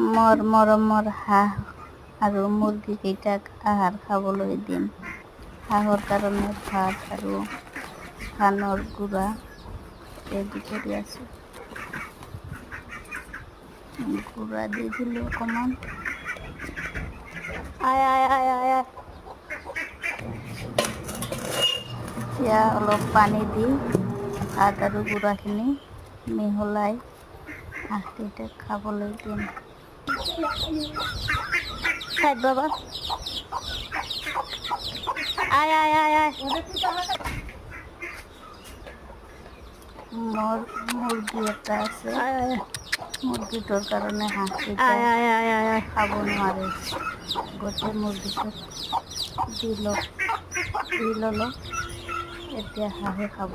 মোৰ মৰমৰ হাঁহ আৰু মুৰ্গীকেইটাক আহাৰ খাবলৈ দিম। হাঁহৰ কাৰণে ভাত আৰু ধানৰ গুড়া ৰেডি কৰি আছোঁ। গুড়া দি দিলোঁ অকণমান। আয় আয় আয় আয় আয়। এতিয়া অলপ পানী দি ভাত আৰু গুড়াখিনি মিহলাই হাঁহকেইটাক খাবলৈ দিম। খাই বাবা। আয় আয় আয় আয়। মোৰ মুৰ্গী এটা আছে। মুৰ্গীটোৰ কাৰণে হাঁহকেইটা খাব নোৱাৰে। গোটেই মুৰ্গীটোক দি ল'লোঁ। এতিয়া হাঁহে খাব।